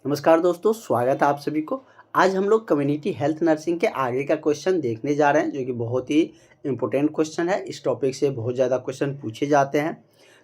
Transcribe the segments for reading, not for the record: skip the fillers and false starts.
नमस्कार दोस्तों, स्वागत है आप सभी को। आज हम लोग कम्युनिटी हेल्थ नर्सिंग के आगे का क्वेश्चन देखने जा रहे हैं, जो कि बहुत ही इम्पोर्टेंट क्वेश्चन है। इस टॉपिक से बहुत ज़्यादा क्वेश्चन पूछे जाते हैं,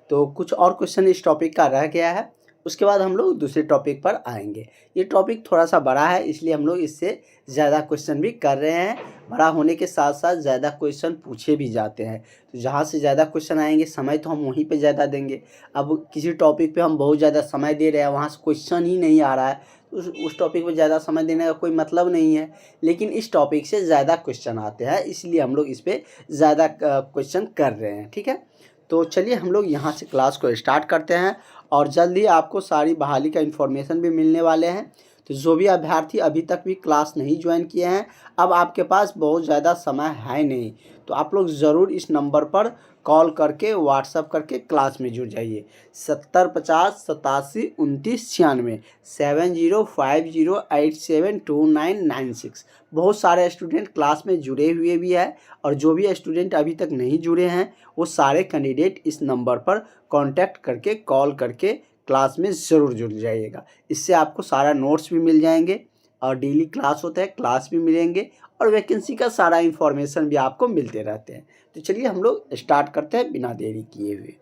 तो कुछ और क्वेश्चन इस टॉपिक का रह गया है। उसके बाद हम लोग दूसरे टॉपिक पर आएंगे। ये टॉपिक थोड़ा सा बड़ा है, इसलिए हम लोग इससे ज़्यादा क्वेश्चन भी कर रहे हैं। बड़ा होने के साथ साथ ज़्यादा क्वेश्चन पूछे भी जाते हैं, तो जहाँ से ज़्यादा क्वेश्चन आएंगे समय तो हम वहीं पे ज़्यादा देंगे। अब किसी टॉपिक पे हम बहुत ज़्यादा समय दे रहे हैं, वहाँ से क्वेश्चन ही नहीं आ रहा है, तो उस टॉपिक पे ज़्यादा समय देने का कोई मतलब नहीं है। लेकिन इस टॉपिक से ज़्यादा क्वेश्चन आते हैं, इसलिए हम लोग इस पर ज़्यादा क्वेश्चन कर रहे हैं। ठीक है, तो चलिए हम लोग यहाँ से क्लास को स्टार्ट करते हैं, और जल्द ही आपको सारी बहाली का इन्फॉर्मेशन भी मिलने वाले हैं। तो जो भी अभ्यर्थी अभी तक भी क्लास नहीं ज्वाइन किए हैं, अब आपके पास बहुत ज़्यादा समय है नहीं, तो आप लोग ज़रूर इस नंबर पर कॉल करके व्हाट्सअप करके क्लास में जुड़ जाइए। 7050872996 7050872996। बहुत सारे स्टूडेंट क्लास में जुड़े हुए भी है, और जो भी स्टूडेंट अभी तक नहीं जुड़े हैं, वो सारे कैंडिडेट इस नंबर पर कांटेक्ट करके कॉल करके क्लास में ज़रूर जुड़ जाइएगा। इससे आपको सारा नोट्स भी मिल जाएंगे, और डेली क्लास होता है, क्लास भी मिलेंगे, और वैकेंसी का सारा इन्फॉर्मेशन भी आपको मिलते रहते हैं। तो चलिए हम लोग स्टार्ट करते हैं बिना देरी किए हुए।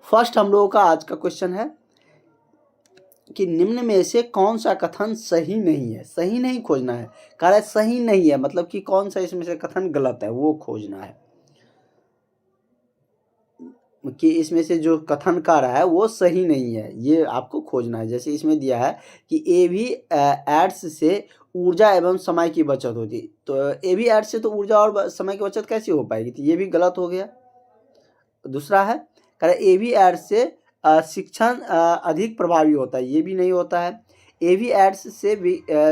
फर्स्ट हम लोगों का आज का क्वेश्चन है कि निम्न में से कौन सा कथन सही नहीं है। सही नहीं खोजना है, कह रहा है सही नहीं है, मतलब कि कौन सा इसमें से कथन गलत है वो खोजना है, कि इसमें से जो कथन कर रहा है वो सही नहीं है, ये आपको खोजना है। जैसे इसमें दिया है कि एवी एड्स से ऊर्जा एवं समय की बचत होती, तो एवी एड्स से तो ऊर्जा और समय की बचत कैसे हो पाएगी, तो ये भी गलत हो गया। दूसरा है, कह रहा है एवी एड्स से शिक्षण अधिक प्रभावी होता है, ये भी नहीं होता है। एवी एड्स से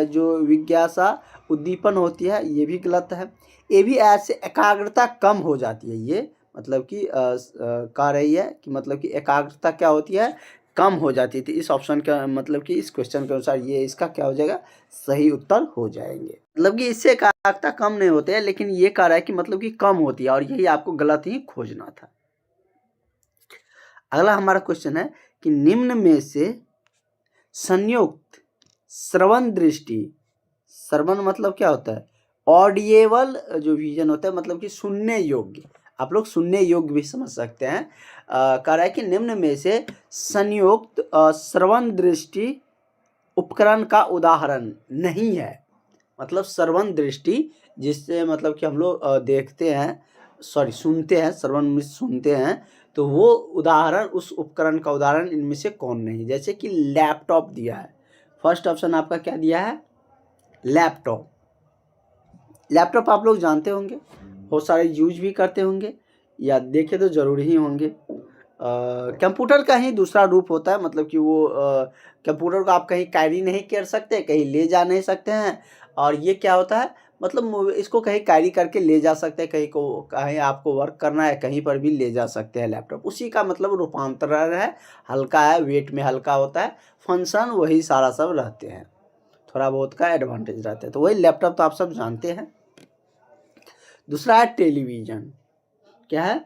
जो जिज्ञासा उद्दीपन होती है, ये भी गलत है। एवी एड्स से एकाग्रता कम हो जाती है, ये मतलब कि कह रही है कि मतलब कि एकाग्रता क्या होती है, कम हो जाती थी। इस ऑप्शन का मतलब कि इस क्वेश्चन के अनुसार ये इसका क्या हो जाएगा, सही उत्तर हो जाएंगे। मतलब कि इससे एकाग्रता कम नहीं होती है, लेकिन ये कह रहा है कि मतलब कि कम होती है, और यही आपको गलत ही खोजना था। अगला हमारा क्वेश्चन है कि निम्न में से संयुक्त श्रवण दृष्टि, श्रवण मतलब क्या होता है, ऑडिएबल जो विजन होता है, मतलब कि सुनने योग्य, आप लोग सुनने योग्य भी समझ सकते हैं। कह रहा है कि निम्न में से संयुक्त श्रवण दृष्टि उपकरण का उदाहरण नहीं है। मतलब श्रवण दृष्टि जिससे मतलब कि हम लोग देखते हैं, सॉरी सुनते हैं, श्रवण में सुनते हैं, तो वो उदाहरण, उस उपकरण का उदाहरण इनमें से कौन नहीं। जैसे कि लैपटॉप दिया है, फर्स्ट ऑप्शन आपका क्या दिया है, लैपटॉप। लैपटॉप आप लोग जानते होंगे, बहुत सारे यूज भी करते होंगे, या देखे तो जरूर ही होंगे। कंप्यूटर का ही दूसरा रूप होता है, मतलब कि वो कंप्यूटर को आप कहीं कैरी नहीं कर सकते, कहीं ले जा नहीं सकते हैं, और ये क्या होता है, मतलब इसको कहीं कैरी करके ले जा सकते हैं, कहीं आपको वर्क करना है कहीं पर भी ले जा सकते हैं लैपटॉप। उसी का मतलब रूपांतरण है, हल्का है, वेट में हल्का होता है, फंक्शन वही सारा सब रहते हैं, थोड़ा बहुत का एडवांटेज रहता है। तो वही लैपटॉप तो आप सब जानते हैं। दूसरा है टेलीविज़न, क्या है,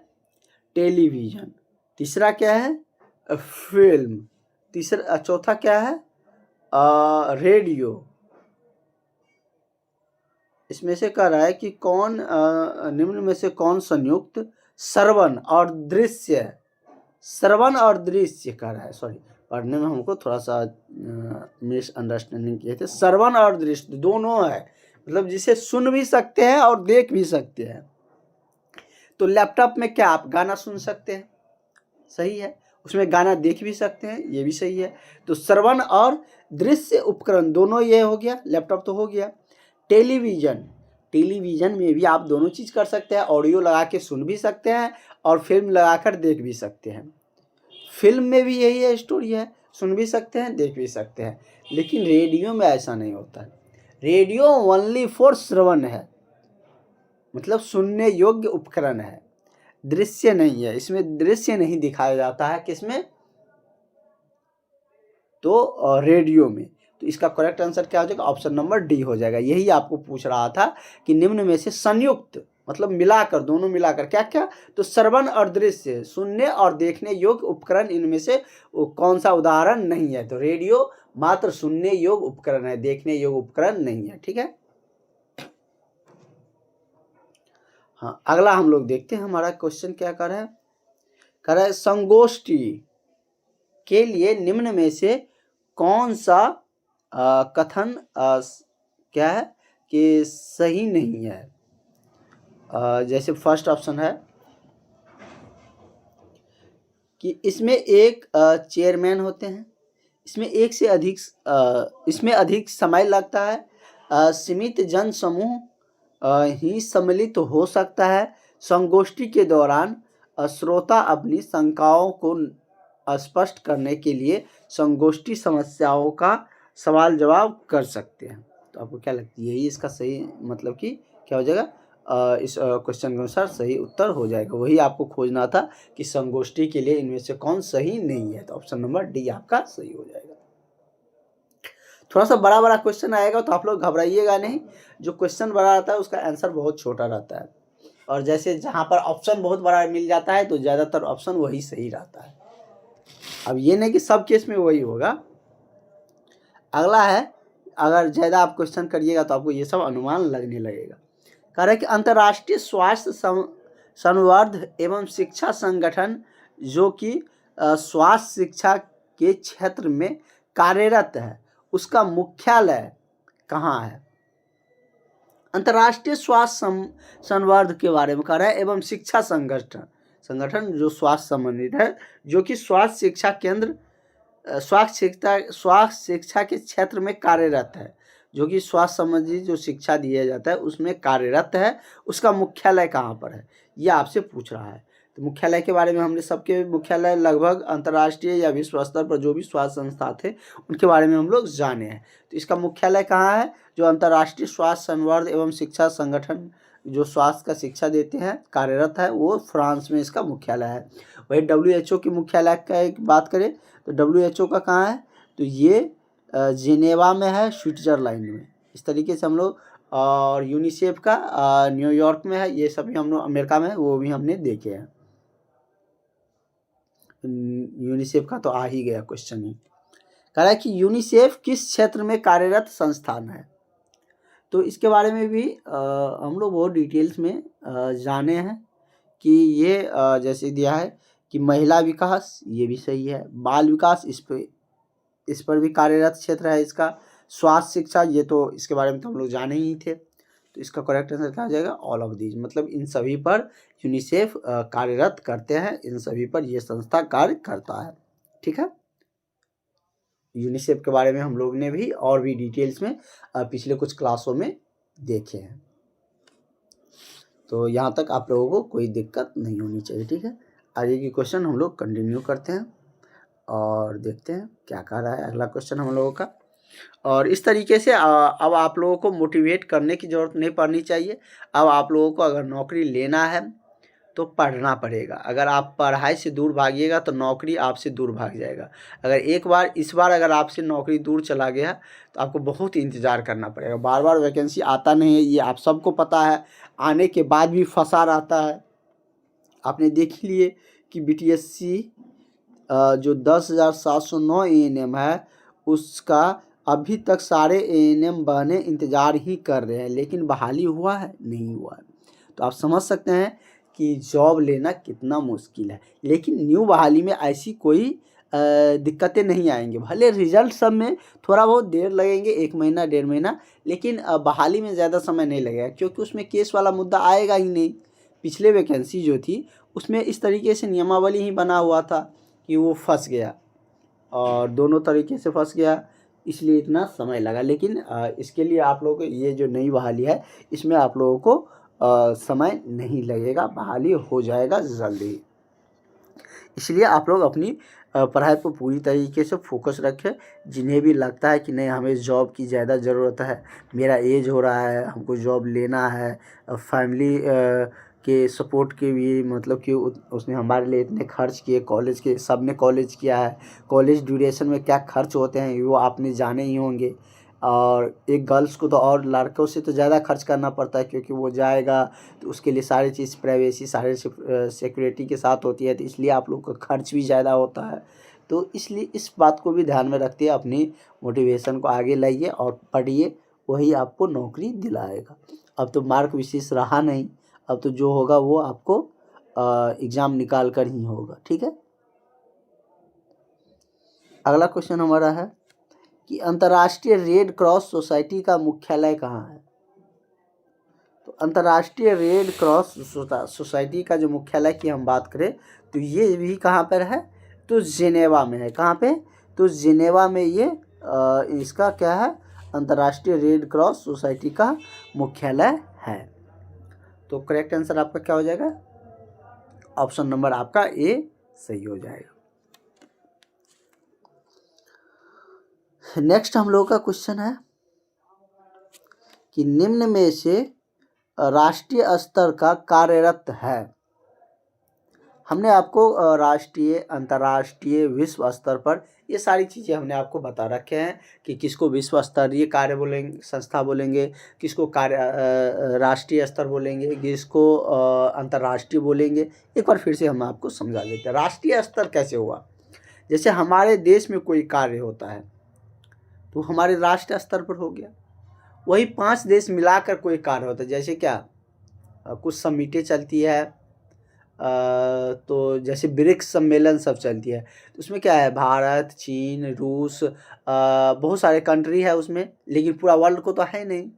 टेलीविज़न। तीसरा क्या है, फिल्म। तीसरा चौथा क्या है, रेडियो। इसमें से कह रहा है कि कौन निम्न में से कौन संयुक्त श्रवण और दृश्य, श्रवण और दृश्य कह रहा है, सॉरी पढ़ने में हमको थोड़ा सा मिसअंडरस्टैंडिंग किए थे। श्रवण और दृश्य दोनों है, मतलब जिसे सुन भी सकते हैं और देख भी सकते हैं। तो लैपटॉप में क्या आप गाना सुन सकते हैं, सही है, उसमें गाना देख भी सकते हैं, ये भी सही है। तो श्रवण और दृश्य उपकरण दोनों ये हो गया, लैपटॉप तो हो गया। टेलीविज़न, टेलीविज़न में भी आप दोनों चीज़ कर सकते हैं, ऑडियो लगा के सुन भी सकते हैं और फिल्म लगाकर देख भी सकते हैं। फिल्म में भी यही है स्टोरी है, सुन भी सकते हैं देख भी सकते हैं। लेकिन रेडियो में ऐसा नहीं होता है, रेडियो ओनली फॉर श्रवण है, मतलब सुनने योग्य उपकरण है, दृश्य नहीं है, इसमें दृश्य नहीं दिखाया जाता है। किसमें, तो रेडियो में। तो इसका करेक्ट आंसर क्या हो जाएगा, ऑप्शन नंबर डी हो जाएगा। यही आपको पूछ रहा था कि निम्न में से संयुक्त मतलब मिलाकर, दोनों मिलाकर क्या क्या, तो श्रवण और दृश्य, सुनने और देखने योग्य उपकरण, इनमें से कौन सा उदाहरण नहीं है। तो रेडियो मात्र सुनने योग्य उपकरण है, देखने योग्य उपकरण नहीं है। ठीक है। हाँ, अगला हम लोग देखते हैं हमारा क्वेश्चन क्या कर रहा है संगोष्ठी के लिए निम्न में से कौन सा कथन क्या है कि सही नहीं है। जैसे फर्स्ट ऑप्शन है कि इसमें एक चेयरमैन होते हैं, इसमें एक से अधिक इसमें अधिक समय लगता है, सीमित जन समूह ही सम्मिलित हो सकता है, संगोष्ठी के दौरान श्रोता अपनी शंकाओं को स्पष्ट करने के लिए संगोष्ठी समस्याओं का सवाल जवाब कर सकते हैं। तो आपको क्या लगता है यही इसका सही मतलब कि क्या हो जाएगा, इस क्वेश्चन के अनुसार सही उत्तर हो जाएगा। वही आपको खोजना था कि संगोष्ठी के लिए इनमें से कौन सही नहीं है, तो ऑप्शन नंबर डी आपका सही हो जाएगा। थोड़ा सा बड़ा बड़ा क्वेश्चन आएगा तो आप लोग घबराइएगा नहीं, जो क्वेश्चन बड़ा रहता है उसका आंसर बहुत छोटा रहता है, और जैसे जहाँ पर ऑप्शन बहुत बड़ा मिल जाता है तो ज़्यादातर ऑप्शन वही सही रहता है। अब ये नहीं कि सब केस में वही होगा। अगला है, अगर ज़्यादा आप क्वेश्चन करिएगा तो आपको ये सब अनुमान लगने लगेगा। कह रहा है कि अंतर्राष्ट्रीय स्वास्थ्य संवर्धन एवं शिक्षा संगठन जो कि स्वास्थ्य शिक्षा के क्षेत्र में कार्यरत है उसका मुख्यालय कहाँ है। अंतर्राष्ट्रीय स्वास्थ्य संवर्धन के बारे में कह रहा है एवं शिक्षा संगठन जो स्वास्थ्य संबंधित है, जो कि स्वास्थ्य शिक्षा केंद्र स्वास्थ्य शिक्षा के क्षेत्र में कार्यरत है, जो कि स्वास्थ्य संबंधी जो शिक्षा दिया जाता है उसमें कार्यरत है, उसका मुख्यालय कहाँ पर है ये आपसे पूछ रहा है। तो मुख्यालय के बारे में हमने सबके मुख्यालय लगभग अंतर्राष्ट्रीय या विश्व स्तर पर जो भी स्वास्थ्य संस्था थे उनके बारे में हम लोग जाने हैं। तो इसका मुख्यालय कहाँ है, जो अंतर्राष्ट्रीय स्वास्थ्य संवर्धन एवं शिक्षा संगठन जो स्वास्थ्य का शिक्षा देते हैं कार्यरत है वो फ्रांस में इसका मुख्यालय है। वही WHO की मुख्यालय का एक बात करें तो WHO का कहाँ है, तो ये जिनेवा में है, स्विट्जरलैंड में। इस तरीके से हम लोग, और यूनिसेफ का न्यूयॉर्क में है, ये सभी हम लोग अमेरिका में वो भी हमने देखे हैं। यूनिसेफ का तो आ ही गया क्वेश्चन ही। कह रहा है कि यूनिसेफ किस क्षेत्र में कार्यरत संस्थान है, तो इसके बारे में भी हम लोग बहुत डिटेल्स में जाने हैं कि ये जैसे दिया है कि महिला विकास, ये भी सही है, बाल विकास इस पर भी कार्यरत क्षेत्र है इसका, स्वास्थ्य शिक्षा ये तो इसके बारे में तो हम लोग जाने ही थे। तो इसका करेक्ट आंसर क्या आ जाएगा, ऑल ऑफ दीज, मतलब इन सभी पर यूनिसेफ कार्यरत करते हैं, इन सभी पर ये संस्था कार्य करता है। ठीक है। यूनिसेफ के बारे में हम लोग ने भी और भी डिटेल्स में पिछले कुछ क्लासों में देखे हैं, तो यहाँ तक आप लोगों को कोई दिक्कत नहीं होनी चाहिए। ठीक है। आगे की क्वेश्चन हम लोग कंटिन्यू करते हैं और देखते हैं क्या कह रहा है अगला क्वेश्चन हम लोगों का। और इस तरीके से अब आप लोगों को मोटिवेट करने की ज़रूरत नहीं पड़नी चाहिए। अब आप लोगों को अगर नौकरी लेना है तो पढ़ना पड़ेगा। अगर आप पढ़ाई से दूर भागिएगा तो नौकरी आपसे दूर भाग जाएगा। अगर एक बार इस बार अगर आपसे नौकरी दूर चला गया तो आपको बहुत इंतज़ार करना पड़ेगा। बार बार वैकेंसी आता नहीं है, ये आप सबको पता है, आने के बाद भी फंसा रहता है। आपने देख ही लिए कि BTSC जो 10,709 ANM है उसका अभी तक सारे ANM बहने इंतज़ार ही कर रहे हैं, लेकिन बहाली हुआ है नहीं हुआ है। तो आप समझ सकते हैं कि जॉब लेना कितना मुश्किल है। लेकिन न्यू बहाली में ऐसी कोई दिक्कतें नहीं आएंगी। भले रिजल्ट सब में थोड़ा बहुत देर लगेंगे, 1 महीना 1.5 महीना, लेकिन बहाली में ज़्यादा समय नहीं लगेगा, क्योंकि उसमें केस वाला मुद्दा आएगा ही नहीं। पिछले वैकेंसी जो थी उसमें इस तरीके से नियमावली ही बना हुआ था कि वो फंस गया, और दोनों तरीके से फंस गया, इसलिए इतना समय लगा। लेकिन इसके लिए आप लोगों को ये जो नई बहाली है इसमें आप लोगों को समय नहीं लगेगा, बहाली हो जाएगा जल्दी। इसलिए आप लोग अपनी पढ़ाई पर पूरी तरीके से फोकस रखें। जिन्हें भी लगता है कि नहीं हमें जॉब की ज़्यादा ज़रूरत है, मेरा एज हो रहा है, हमको जॉब लेना है, फैमिली के सपोर्ट के भी, मतलब कि उसने हमारे लिए इतने खर्च किए, कॉलेज के सब ने कॉलेज किया है, कॉलेज ड्यूरेशन में क्या खर्च होते हैं वो आपने जाने ही होंगे। और एक गर्ल्स को तो और लड़कों से तो ज़्यादा खर्च करना पड़ता है, क्योंकि वो जाएगा तो उसके लिए सारी चीज़ प्राइवेसी सारे सिक्योरिटी के साथ होती है, तो इसलिए आप लोग का खर्च भी ज़्यादा होता है। तो इसलिए इस बात को भी ध्यान में रखते हुए अपनी मोटिवेशन को आगे लाइए और पढ़िए, वही आपको नौकरी दिलाएगा। अब तो मार्क विशेष रहा नहीं, अब तो जो होगा वो आपको एग्ज़ाम निकाल कर ही होगा। ठीक है, अगला क्वेश्चन हमारा है कि अंतर्राष्ट्रीय रेड क्रॉस सोसाइटी का मुख्यालय कहाँ है? तो अंतर्राष्ट्रीय रेड क्रॉस सोसाइटी का जो मुख्यालय की हम बात करें तो ये भी कहाँ पर है? तो जिनेवा में है। कहाँ पे? तो जिनेवा में ये इसका क्या है? अंतर्राष्ट्रीय रेड क्रॉस सोसाइटी का मुख्यालय है। तो करेक्ट आंसर आपका क्या हो जाएगा? ऑप्शन नंबर आपका ए सही हो जाएगा। नेक्स्ट हम लोग का क्वेश्चन है कि निम्न में से राष्ट्रीय स्तर का कार्यरत है। हमने आपको राष्ट्रीय, अंतर्राष्ट्रीय, विश्व स्तर पर ये सारी चीज़ें हमने आपको बता रखे हैं कि किसको विश्व स्तरीय कार्य बोलेंगे, संस्था बोलेंगे, किसको कार्य राष्ट्रीय स्तर बोलेंगे, किसको अंतर्राष्ट्रीय बोलेंगे। एक बार फिर से हम आपको समझा देते हैं। राष्ट्रीय स्तर कैसे हुआ? जैसे हमारे देश में कोई कार्य होता है तो हमारे राष्ट्रीय स्तर पर हो गया। वही 5 देश मिलाकर कोई कार्य होता है, जैसे क्या कुछ समिटें चलती है, तो जैसे ब्रिक्स सम्मेलन सब चलती है, तो उसमें क्या है? भारत, चीन, रूस, बहुत सारे कंट्री है उसमें, लेकिन पूरा वर्ल्ड को तो है नहीं।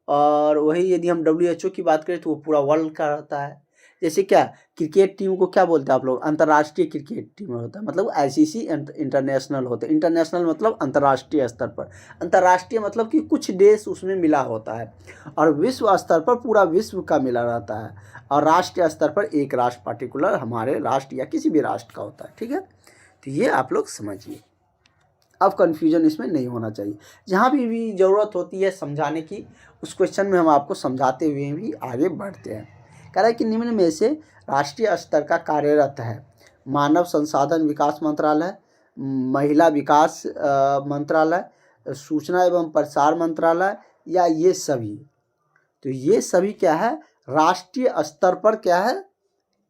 और वही यदि हम WHO की बात करें तो वो पूरा वर्ल्ड का रहता है। जैसे क्या क्रिकेट टीम को क्या बोलते हैं आप लोग? अंतर्राष्ट्रीय क्रिकेट टीम होता है, मतलब ICC इंटरनेशनल होते हैं। इंटरनेशनल मतलब अंतर्राष्ट्रीय स्तर पर, अंतर्राष्ट्रीय मतलब कि कुछ देश उसमें मिला होता है, और विश्व स्तर पर पूरा विश्व का मिला रहता है, और राष्ट्रीय स्तर पर एक राष्ट्र पार्टिकुलर हमारे राष्ट्र या किसी भी राष्ट्र का होता है। ठीक है, तो ये आप लोग समझिए। अब कन्फ्यूजन इसमें नहीं होना चाहिए। जहाँ भी ज़रूरत होती है समझाने की, उस क्वेश्चन में हम आपको समझाते हुए भी आगे बढ़ते हैं। कह रहा है कि निम्न में से राष्ट्रीय स्तर का कार्यरत है मानव संसाधन विकास मंत्रालय, महिला विकास मंत्रालय, सूचना एवं प्रसार मंत्रालय, या ये सभी। तो ये सभी क्या है? राष्ट्रीय स्तर पर क्या है?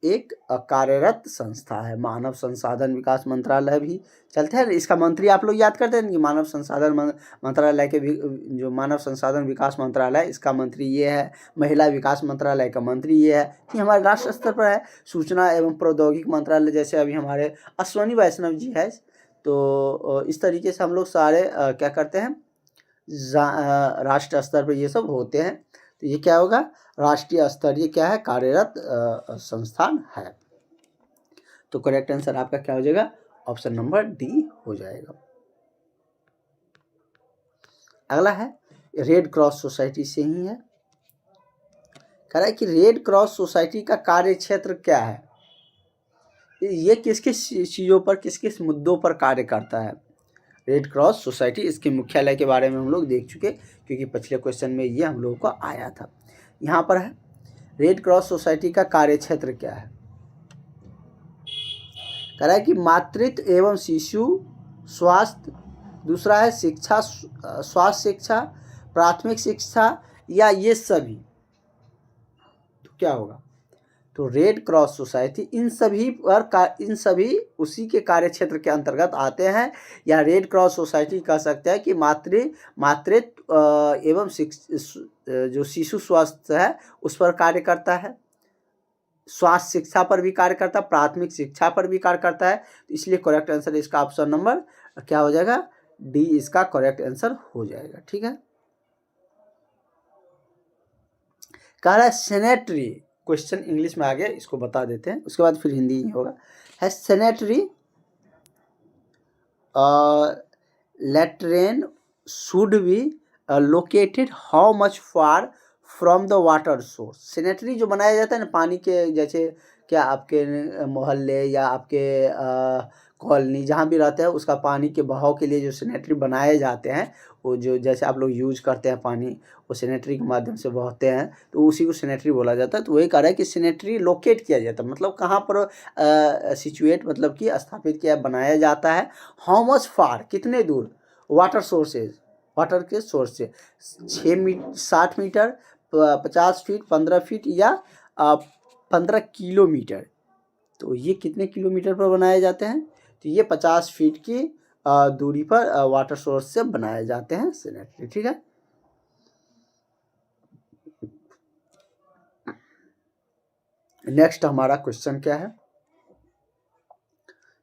एक कार्यरत संस्था है। मानव संसाधन विकास मंत्रालय भी चलते हैं। इसका मंत्री आप लोग याद करते हैं कि मानव संसाधन मंत्रालय के जो मानव संसाधन विकास मंत्रालय, इसका मंत्री ये है। महिला विकास मंत्रालय का मंत्री ये है, कि हमारे राष्ट्र स्तर पर है। सूचना एवं प्रौद्योगिकी मंत्रालय, जैसे अभी हमारे अश्वनी वैष्णव जी है, तो इस तरीके से हम लोग सारे क्या करते हैं? राष्ट्र स्तर पर ये सब होते हैं। तो ये क्या होगा? राष्ट्रीय स्तरीय क्या है? कार्यरत संस्थान है। तो करेक्ट आंसर आपका क्या हो जाएगा? ऑप्शन नंबर डी हो जाएगा। अगला है रेड क्रॉस सोसाइटी से ही है। कह रहा है कि रेड क्रॉस सोसाइटी का कार्य क्षेत्र क्या है? ये किस किस चीज़ों पर, किस किस मुद्दों पर कार्य करता है? रेड क्रॉस सोसाइटी, इसके मुख्यालय के बारे में हम लोग देख चुके, क्योंकि पिछले क्वेश्चन में ये हम लोगों को आया था। यहाँ पर है रेड क्रॉस सोसाइटी का कार्य क्षेत्र क्या है? कह रहा है कि मातृत्व एवं शिशु स्वास्थ्य, दूसरा है शिक्षा, स्वास्थ्य शिक्षा, प्राथमिक शिक्षा, या ये सभी। तो क्या होगा? तो रेड क्रॉस सोसाइटी इन सभी उसी के कार्य क्षेत्र के अंतर्गत आते हैं, या रेड क्रॉस सोसाइटी कह सकते हैं कि मातृत्व एवं जो शिशु स्वास्थ्य है उस पर कार्य करता है, स्वास्थ्य शिक्षा पर भी कार्य करता है, प्राथमिक शिक्षा पर भी कार्य करता है। तो इसलिए करेक्ट आंसर इसका ऑप्शन नंबर क्या हो जाएगा? डी इसका करेक्ट आंसर हो जाएगा। ठीक है, कह रहा है सैनिटरी, क्वेश्चन इंग्लिश में आ गया, इसको बता देते हैं, उसके बाद फिर हिंदी ही होगा। है sanitary latrine should be located how much far from the water source. Sanitary जो बनाया जाता है ना पानी के, जैसे क्या आपके मोहल्ले या आपके कॉलोनी जहाँ भी रहते हैं, उसका पानी के बहाव के लिए जो सैनिटरी बनाए जाते हैं, वो जो जैसे आप लोग यूज करते हैं पानी, वो सैनिटरी के माध्यम से बहते हैं, तो उसी को सैनिटरी बोला जाता है। तो वही कह रहा है कि सैनिटरी लोकेट किया जाता है, मतलब कहाँ पर सिचुएट, मतलब कि स्थापित किया, बनाया जाता है। हाउ मच फार, कितने दूर? वाटर सोर्सेज, वाटर के सोर्स से 60 मीटर, 50 फीट, 15 फीट, या 15 किलोमीटर। तो ये कितने किलोमीटर पर बनाए जाते हैं? तो ये 50 फीट की दूरी पर वाटर सोर्स से बनाए जाते हैं सैनिटरी। ठीक है, नेक्स्ट हमारा क्वेश्चन क्या है,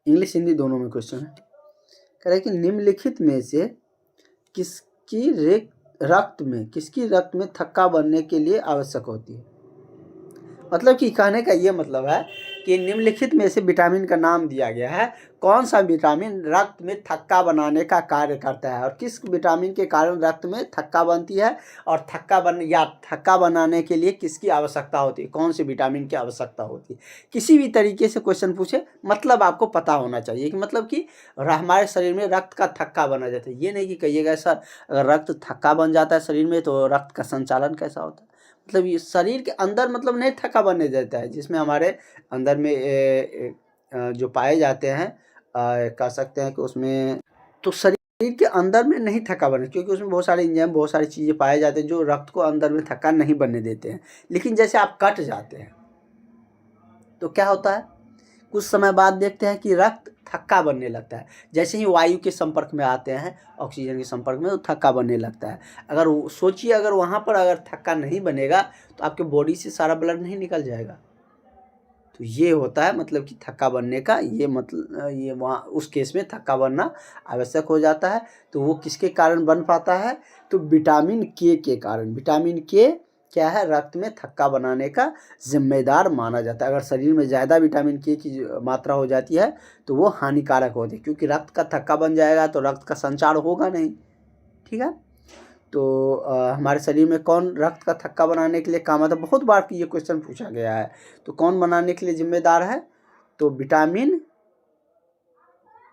इंग्लिश हिंदी दोनों में क्वेश्चन है। कह रहे हैं कि निम्नलिखित में से किसकी रक्त में थक्का बनने के लिए आवश्यक होती है। मतलब कि कहने का ये मतलब है कि निम्नलिखित में से विटामिन का नाम दिया गया है, कौन सा विटामिन रक्त में थक्का बनाने का कार्य करता है और किस विटामिन के कारण रक्त में थक्का बनती है और थक्का बनाने के लिए किसकी आवश्यकता होती है, कौन से विटामिन की आवश्यकता होती है। किसी भी तरीके से क्वेश्चन पूछे मतलब आपको पता होना चाहिए कि मतलब कि हमारे शरीर में रक्त का थक्का बना जाता है। ये नहीं कि कहिएगा सर अगर रक्त थक्का बन जाता है शरीर में तो रक्त का संचालन कैसा होता है। मतलब ये शरीर के अंदर मतलब नहीं थक्का बनने देता है, जिसमें हमारे अंदर में जो पाए जाते हैं कह सकते हैं कि उसमें तो शरीर के अंदर में नहीं थक्का बनने, क्योंकि उसमें बहुत सारे एंजाइम बहुत सारी चीज़ें पाए जाते हैं जो रक्त को अंदर में थक्का नहीं बनने देते हैं। लेकिन जैसे आप कट जाते हैं तो क्या होता है, कुछ समय बाद देखते हैं कि रक्त थक्का बनने लगता है। जैसे ही वायु के संपर्क में आते हैं, ऑक्सीजन के संपर्क में, तो थक्का बनने लगता है। अगर सोचिए अगर वहाँ पर अगर थक्का नहीं बनेगा तो आपके बॉडी से सारा ब्लड नहीं निकल जाएगा। तो ये होता है मतलब कि थक्का बनने का ये मतलब ये वहाँ उस केस में थक्का बनना आवश्यक हो जाता है। तो वो किसके कारण बन पाता है, तो विटामिन के कारण। विटामिन के क्या है, रक्त में थक्का बनाने का जिम्मेदार माना जाता है। अगर शरीर में ज़्यादा विटामिन के की मात्रा हो जाती है तो वो हानिकारक होती है, क्योंकि रक्त का थक्का बन जाएगा तो रक्त का संचार होगा नहीं। ठीक है, तो हमारे शरीर में कौन रक्त का थक्का बनाने के लिए काम आता है, बहुत बार ये क्वेश्चन पूछा गया है। तो कौन बनाने के लिए जिम्मेदार है, तो विटामिन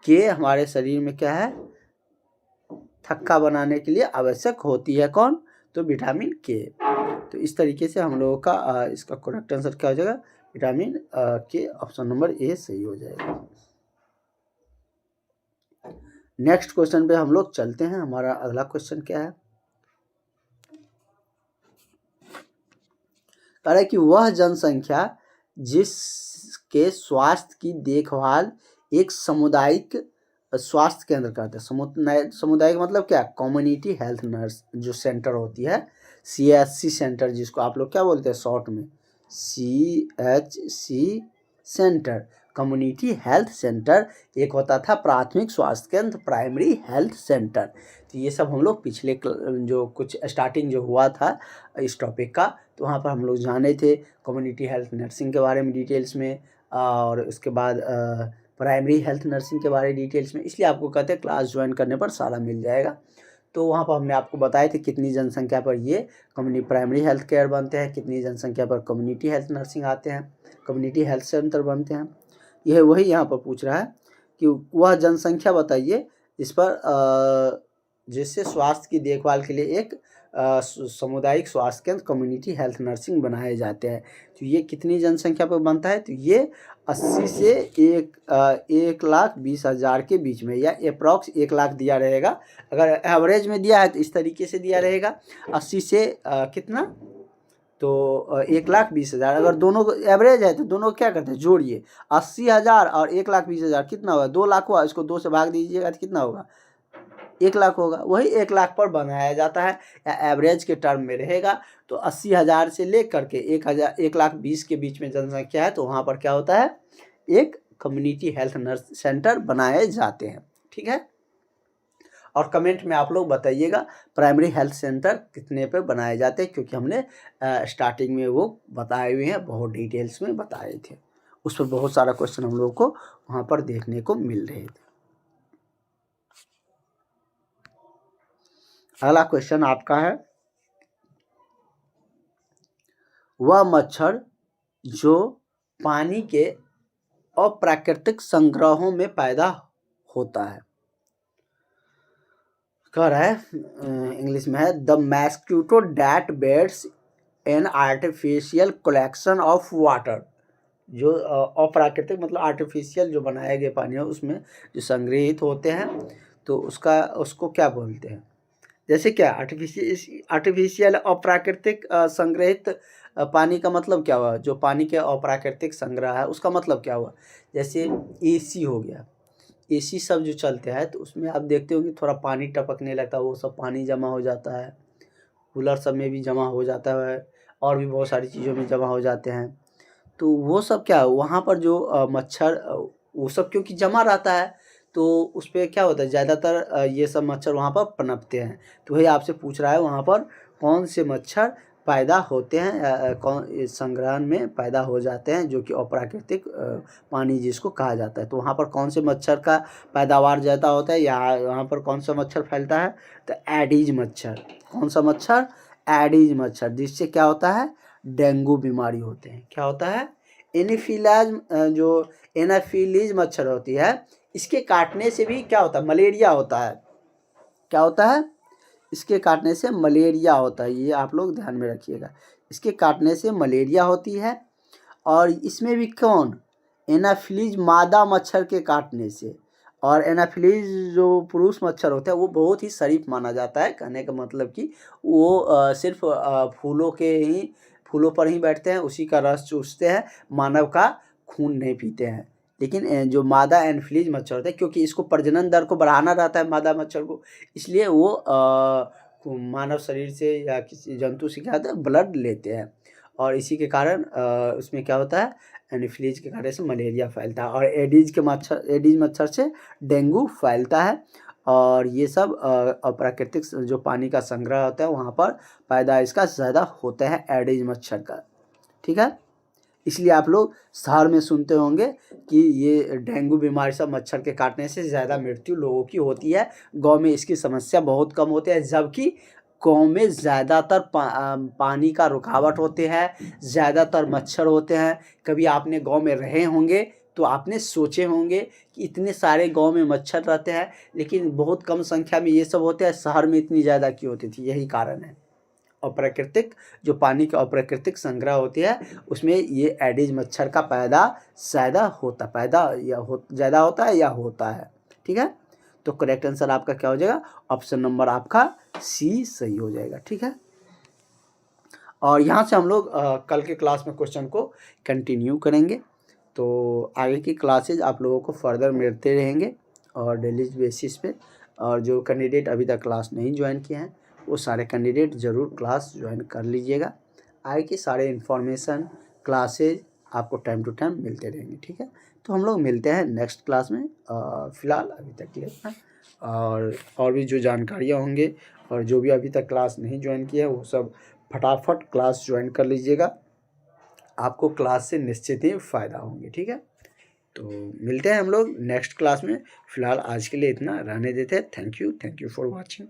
के हमारे शरीर में क्या है, थक्का बनाने के लिए आवश्यक होती है। कौन, तो विटामिन के। तो इस तरीके से हम लोगों का इसका करेक्ट आंसर क्या हो जाएगा, विटामिन के, ऑप्शन नंबर ए सही हो जाएगा। नेक्स्ट क्वेश्चन पे हम लोग चलते हैं। हमारा अगला क्वेश्चन क्या है, कह रहा है कि वह जनसंख्या जिसके स्वास्थ्य की देखभाल एक सामुदायिक स्वास्थ्य केंद्र करता है। सामुदायिक मतलब क्या, कम्युनिटी हेल्थ नर्स जो सेंटर होती है, CHC सेंटर, जिसको आप लोग क्या बोलते हैं शॉर्ट में, CHC centre, community health centre. एक होता था प्राथमिक स्वास्थ्य केंद्र, प्राइमरी हेल्थ सेंटर। तो ये सब हम लोग पिछले जो कुछ स्टार्टिंग जो हुआ था इस टॉपिक का, तो वहाँ पर हम लोग जाने थे कम्युनिटी हेल्थ नर्सिंग के बारे में डिटेल्स में, और उसके बाद प्राइमरी हेल्थ नर्सिंग के बारे में डिटेल्स में। इसलिए आपको कहते हैं क्लास ज्वाइन करने पर सारा मिल जाएगा। तो वहाँ पर हमने आपको बताए थे कितनी जनसंख्या पर ये प्राइमरी हेल्थ केयर बनते हैं, कितनी जनसंख्या पर कम्युनिटी हेल्थ नर्सिंग आते हैं, कम्युनिटी हेल्थ सेंटर बनते हैं। यह वही यहाँ पर पूछ रहा है कि वह जनसंख्या बताइए इस पर जिससे स्वास्थ्य की देखभाल के लिए एक सामुदायिक स्वास्थ्य केंद्र कम्युनिटी हेल्थ नर्सिंग बनाए जाते हैं। तो ये कितनी जनसंख्या पर बनता है, तो ये 80 से 1,20,000 के बीच में, या अप्रॉक्स 1 लाख दिया रहेगा। अगर एवरेज में दिया है तो इस तरीके से दिया रहेगा 80 से कितना, तो 1,20,000। अगर दोनों को एवरेज है तो दोनों क्या करते हैं, जोड़िए 80,000 और 1,20,000 कितना होगा, 2 लाख हुआ। इसको 2 से भाग दीजिएगा तो कितना होगा, 1 लाख होगा। वही 1 लाख पर बनाया जाता है, या एवरेज के टर्म में रहेगा। तो 80,000 से लेकर के 1,20,000 के बीच में जनसंख्या है, तो वहाँ पर क्या होता है, एक कम्युनिटी हेल्थ नर्स सेंटर बनाए जाते हैं। ठीक है, और कमेंट में आप लोग बताइएगा प्राइमरी हेल्थ सेंटर कितने पे बनाए जाते हैं, क्योंकि हमने स्टार्टिंग में वो बताए हुए हैं, बहुत डिटेल्स में बताए थे। उस पर बहुत सारा क्वेश्चन हम लोगों को वहाँ पर देखने को मिल रहे थे। अगला क्वेश्चन आपका है, वह मच्छर जो पानी के अप्राकृतिक संग्रहों में पैदा होता है, कह रहा है इंग्लिश में है, the mosquito that beds an artificial collection of water. जो अप्राकृतिक मतलब आर्टिफिशियल जो बनाए गए पानी है उसमें जो संग्रहित होते हैं, तो उसको क्या बोलते हैं। जैसे क्या, आर्टिफिशियल अप्राकृतिक संग्रहित पानी का मतलब क्या हुआ, जो पानी के अप्राकृतिक संग्रह है उसका मतलब क्या हुआ। जैसे AC हो गया, एसी सब जो चलते हैं तो उसमें आप देखते होंगे थोड़ा पानी टपकने लगता है, वो सब पानी जमा हो जाता है। कूलर सब में भी जमा हो जाता है और भी बहुत सारी चीज़ों में जमा हो जाते हैं। तो वो सब क्या वहाँ पर जो मच्छर वो सब क्योंकि जमा रहता है तो उस पे क्या होता है ज़्यादातर ये सब मच्छर वहाँ पर पनपते हैं। तो वही आपसे पूछ रहा है वहाँ पर कौन से मच्छर पैदा होते हैं, कौन इस संग्रहण में पैदा हो जाते हैं जो कि अप्राकृतिक पानी जिसको कहा जाता है। तो वहाँ पर कौन से मच्छर का पैदावार ज़्यादा होता है या वहाँ पर कौन सा मच्छर फैलता है, तो एडीज मच्छर। कौन सा मच्छर, एडीज मच्छर, जिससे क्या होता है डेंगू बीमारी होते हैं। क्या होता है एनाफिलाज, जो एनाफिलीज मच्छर होती है इसके काटने से भी क्या होता है मलेरिया होता है। क्या होता है, इसके काटने से मलेरिया होता है, ये आप लोग ध्यान में रखिएगा। इसके काटने से मलेरिया होती है और इसमें भी कौन, एनाफिलीज मादा मच्छर के काटने से। और एनाफिलीज जो पुरुष मच्छर होता है वो बहुत ही शरीफ माना जाता है। कहने का मतलब कि वो सिर्फ फूलों पर ही बैठते हैं, उसी का रस चूसते हैं, मानव का खून नहीं पीते हैं। लेकिन जो मादा एनाफिलीज मच्छर होता है क्योंकि इसको प्रजनन दर को बढ़ाना रहता है मादा मच्छर को, इसलिए वो मानव शरीर से या किसी जंतु से क्या होता है ब्लड लेते हैं और इसी के कारण उसमें क्या होता है एनाफिलीज के कारण से मलेरिया फैलता है और एडीज मच्छर से डेंगू फैलता है। और ये सब अप्राकृतिक जो पानी का संग्रह होता है वहाँ पर पैदा इसका ज़्यादा होता है एडीज मच्छर का। ठीक है, इसलिए आप लोग शहर में सुनते होंगे कि ये डेंगू बीमारी सब मच्छर के काटने से ज़्यादा मृत्यु लोगों की होती है। गांव में इसकी समस्या बहुत कम होती है, जबकि गांव में ज़्यादातर पानी का रुकावट होते हैं, ज़्यादातर मच्छर होते हैं। कभी आपने गांव में रहे होंगे तो आपने सोचे होंगे कि इतने सारे गांव में मच्छर रहते हैं लेकिन बहुत कम संख्या में ये सब होते हैं, शहर में इतनी ज़्यादा क्यों होती थी। यही कारण है, अप्राकृतिक जो पानी का अप्राकृतिक संग्रह होती है उसमें ये एडीज मच्छर का ज़्यादा होता है या होता है। ठीक है, तो करेक्ट आंसर आपका क्या हो जाएगा, ऑप्शन नंबर आपका सी सही हो जाएगा। ठीक है, और यहाँ से हम लोग कल के क्लास में क्वेश्चन को कंटिन्यू करेंगे। तो आगे की क्लासेज आप लोगों को फर्दर मिलते रहेंगे और डेली बेसिस पे। और जो कैंडिडेट अभी तक क्लास नहीं ज्वाइन किए हैं वो सारे कैंडिडेट ज़रूर क्लास ज्वाइन कर लीजिएगा। आगे की सारे इन्फॉर्मेशन क्लासेज आपको टाइम टू टाइम मिलते रहेंगे। ठीक है, तो हम लोग मिलते हैं नेक्स्ट क्लास में। फ़िलहाल अभी तक के लिए और भी जो जानकारियाँ होंगे और जो भी अभी तक क्लास नहीं ज्वाइन किया है वो सब फटाफट क्लास ज्वाइन कर लीजिएगा, आपको क्लास से निश्चित ही फ़ायदा होंगे। ठीक है, तो मिलते हैं हम लोग नेक्स्ट क्लास में। फ़िलहाल आज के लिए इतना रहने देते हैं। Thank you for watching.